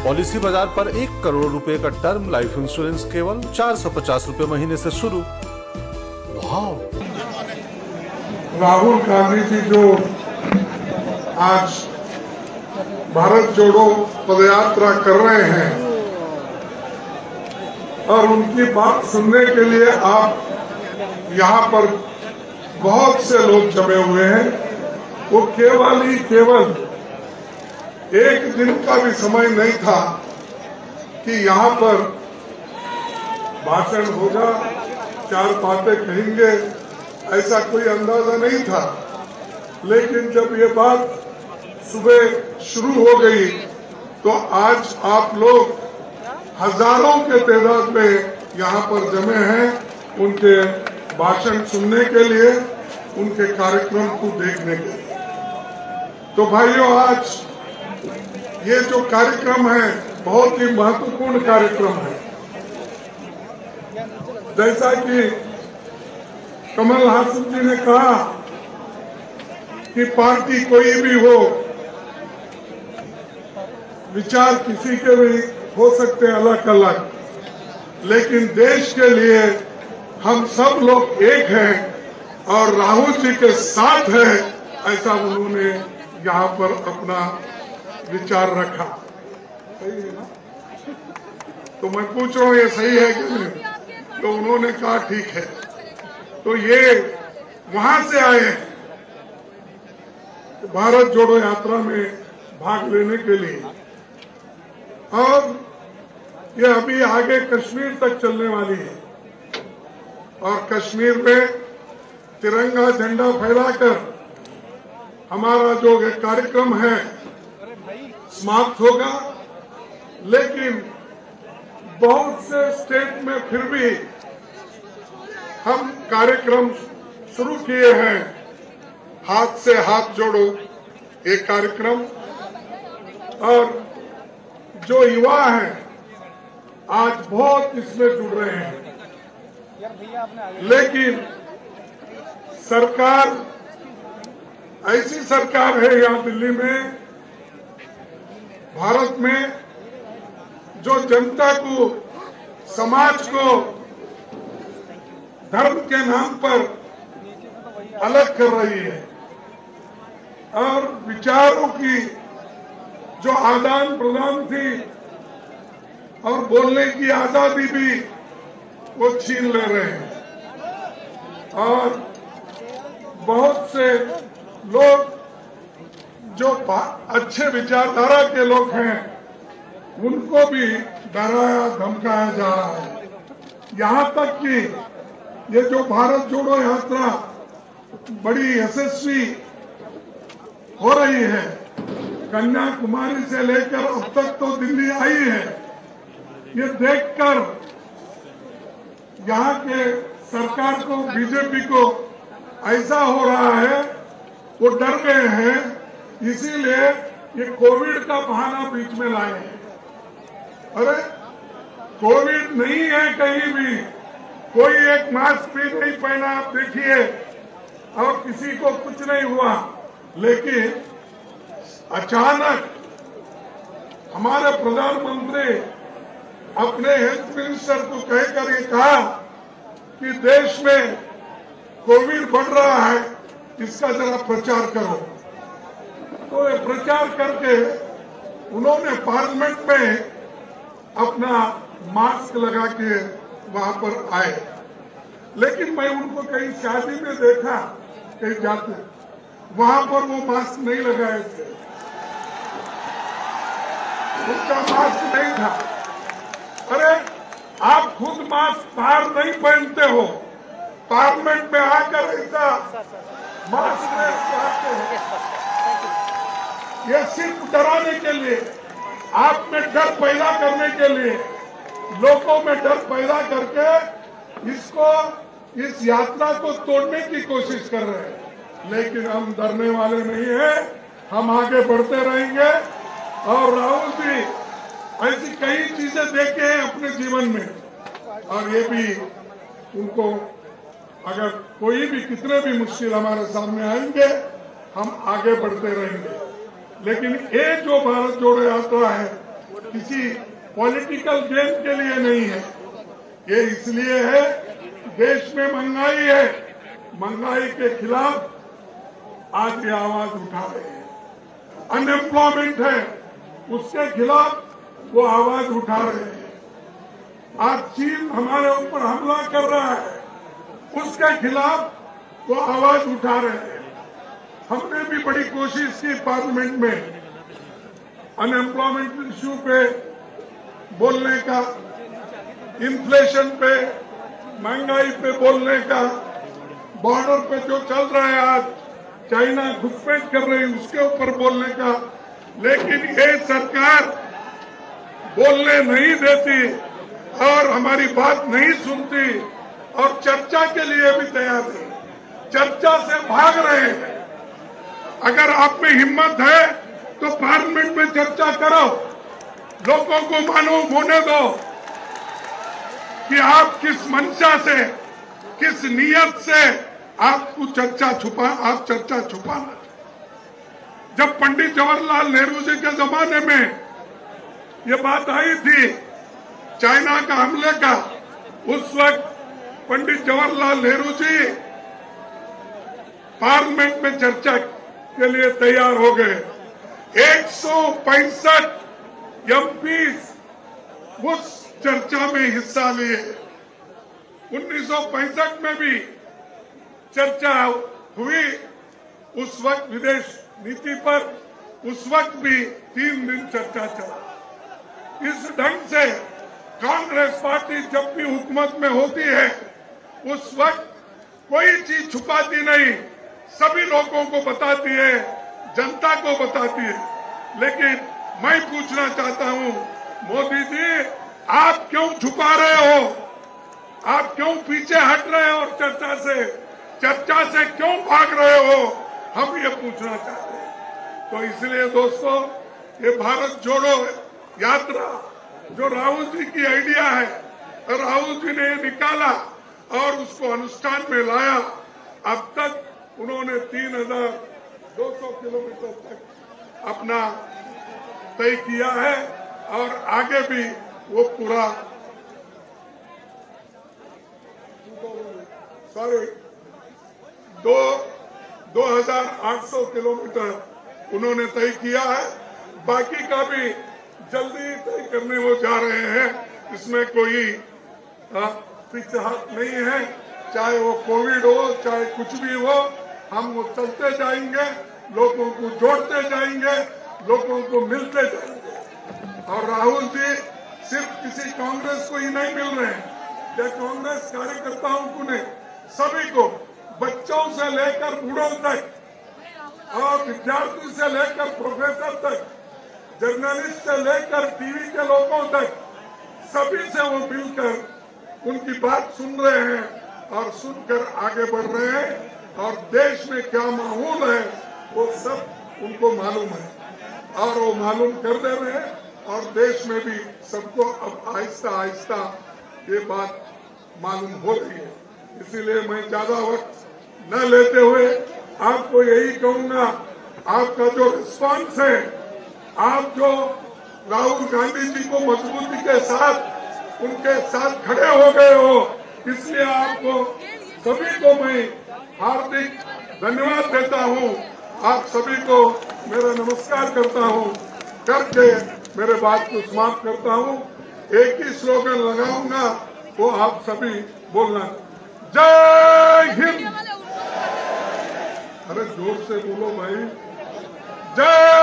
Policy बाजार पर 1 करोड़ रुपए का टर्म लाइफ इंश्योरेंस केवल 450 रुपए महीने से शुरू। वाह! राहुल गांधी जी जो आज भारत जोड़ो पदयात्रा कर रहे हैं और उनकी बात सुनने के लिए आप यहाँ पर बहुत से लोग जमे हुए हैं। वो केवल एक दिन का भी समय नहीं था कि यहाँ पर भाषण होगा, 4 बातें कहेंगे, ऐसा कोई अंदाजा नहीं था। लेकिन जब ये बात सुबह शुरू हो गई तो आज आप लोग हजारों के तादाद में यहाँ पर जमे हैं उनके भाषण सुनने के लिए, उनके कार्यक्रम को देखने के लिए। तो भाइयों, आज ये जो कार्यक्रम है बहुत ही महत्वपूर्ण कार्यक्रम है। जैसा कि कमल हासन जी ने कहा कि पार्टी कोई भी हो, विचार किसी के भी हो सकते हैं अलग अलग, लेकिन देश के लिए हम सब लोग एक हैं और राहुल जी के साथ है, ऐसा उन्होंने यहाँ पर अपना विचार रखा। सही है ना? तो मैं पूछ रहा हूँ ये सही है कि नहीं? तो उन्होंने कहा ठीक है। तो ये वहां से आए हैं भारत जोड़ो यात्रा में भाग लेने के लिए, और ये अभी आगे कश्मीर तक चलने वाली है और कश्मीर में तिरंगा झंडा फहराकर हमारा जो कार्यक्रम है समाप्त होगा। लेकिन बहुत से स्टेट में फिर भी हम कार्यक्रम शुरू किए हैं, हाथ से हाथ जोड़ो एक कार्यक्रम, और जो युवा हैं आज बहुत इसमें जुड़ रहे हैं। लेकिन सरकार, ऐसी सरकार है यहाँ दिल्ली में, भारत में, जो जनता को, समाज को धर्म के नाम पर अलग कर रही है और विचारों की जो आदान प्रदान थी और बोलने की आजादी भी वो छीन ले रहे हैं। और बहुत से लोग जो अच्छे विचारधारा के लोग हैं उनको भी डराया धमकाया जा रहा है। यहाँ तक कि ये जो भारत जोड़ो यात्रा बड़ी यशस्वी हो रही है, कन्याकुमारी से लेकर अब तक तो दिल्ली आई है, ये देखकर यहाँ के सरकार को, बीजेपी को ऐसा हो रहा है, वो डर गए हैं, इसीलिए ये कोविड का बहाना बीच में लाए हैं। अरे कोविड नहीं है कहीं भी, कोई एक मास्क भी नहीं पहना, आप देखिए, और किसी को कुछ नहीं हुआ। लेकिन अचानक हमारे प्रधानमंत्री अपने हेल्थ मिनिस्टर को कहकर ये कहा कि देश में कोविड बढ़ रहा है, इसका जरा प्रचार करो। तो ये प्रचार करके उन्होंने पार्लियामेंट में अपना मास्क लगा के वहां पर आए। लेकिन मैं उनको कहीं शादी में देखा, कहीं जाते, वहां पर वो मास्क नहीं लगाए थे, उनका मास्क नहीं था। अरे आप खुद मास्क बाहर नहीं पहनते हो, पार्लियामेंट में आकर ऐसा मास्क पहनते हो। ये सिर्फ डराने के लिए, आप में डर पैदा करने के लिए, लोगों में डर पैदा करके इस यात्रा को तोड़ने की कोशिश कर रहे हैं। लेकिन हम डरने वाले नहीं हैं, हम आगे बढ़ते रहेंगे। और राहुल जी ऐसी कई चीजें देखे हैं अपने जीवन में, और ये भी उनको, अगर कोई भी कितने भी मुश्किल हमारे सामने आएंगे, हम आगे बढ़ते रहेंगे। लेकिन ये जो भारत जोड़ो यात्रा है किसी पॉलिटिकल गेम के लिए नहीं है, ये इसलिए है देश में महंगाई है, महंगाई के खिलाफ आज ये आवाज उठा रहे हैं। अनएम्प्लॉयमेंट है, उसके खिलाफ वो आवाज उठा रहे हैं। आज चीन हमारे ऊपर हमला कर रहा है, उसके खिलाफ वो आवाज उठा रहे हैं। हमने भी बड़ी कोशिश की पार्लियामेंट में अनएम्प्लॉयमेंट इश्यू पे बोलने का, इन्फ्लेशन पे, महंगाई पे बोलने का, बॉर्डर पे जो चल रहा है आज चाइना घुसपैठ कर रही है उसके ऊपर बोलने का, लेकिन ये सरकार बोलने नहीं देती और हमारी बात नहीं सुनती और चर्चा के लिए भी तैयार नहीं, चर्चा से भाग रहे हैं। अगर आप में हिम्मत है तो पार्लियामेंट में चर्चा करो, लोगों को मालूम होने दो कि आप किस मंशा से, किस नियत से आपको चर्चा छुपाना। जब पंडित जवाहरलाल नेहरू जी के जमाने में ये बात आई थी चाइना का हमले का, उस वक्त पंडित जवाहरलाल नेहरू जी पार्लियामेंट में चर्चा के लिए तैयार हो गए। 165 एमपीज उस चर्चा में हिस्सा लिए। 1965 में भी चर्चा हुई, उस वक्त विदेश नीति पर, उस वक्त भी 3 दिन चर्चा चला। इस ढंग से कांग्रेस पार्टी जब भी हुकूमत में होती है उस वक्त कोई चीज छुपाती नहीं, सभी लोगों को बताती है, जनता को बताती है। लेकिन मैं पूछना चाहता हूं, मोदी जी आप क्यों छुपा रहे हो? आप क्यों पीछे हट रहे हो और चर्चा से क्यों भाग रहे हो? हम ये पूछना चाहते हैं। तो इसलिए दोस्तों, ये भारत जोड़ो यात्रा जो राहुल जी की आइडिया है, राहुल जी ने निकाला और उसको अनुष्ठान में लाया। अब तक उन्होंने 3200 किलोमीटर तक अपना तय किया है और आगे भी वो पूरा 2800 किलोमीटर उन्होंने तय किया है। बाकी का भी जल्दी तय करने वो जा रहे हैं, इसमें कोई पिछाहट नहीं है। चाहे वो कोविड हो, चाहे कुछ भी हो, हम वो चलते जाएंगे, लोगों को जोड़ते जाएंगे, लोगों को मिलते जाएंगे। और राहुल जी सिर्फ किसी कांग्रेस को ही नहीं मिल रहे हैं, या कांग्रेस कार्यकर्ताओं को नहीं, सभी को, बच्चों से लेकर बूढ़ों तक और विद्यार्थी से लेकर प्रोफेसर तक, जर्नलिस्ट से लेकर टीवी के लोगों तक, सभी से वो मिलकर उनकी बात सुन रहे हैं और सुनकर आगे बढ़ रहे हैं। और देश में क्या माहौल है वो सब उनको मालूम है और वो मालूम कर दे रहे हैं। और देश में भी सबको अब आहिस्ता आहिस्ता ये बात मालूम हो रही है। इसीलिए मैं ज्यादा वक्त न लेते हुए आपको यही कहूंगा, आपका जो रिस्पांस है, आप जो राहुल गांधी जी को मजबूती के साथ उनके साथ खड़े हो गए हो, इसलिए आपको सभी को मैं हार्दिक धन्यवाद देता हूं। आप सभी को मेरा नमस्कार करता हूं, करके मेरे बात को समाप्त करता हूं। एक ही स्लोगन लगाऊंगा, वो आप सभी बोलना, जय हिंद। अरे जोर से बोलो भाई, जय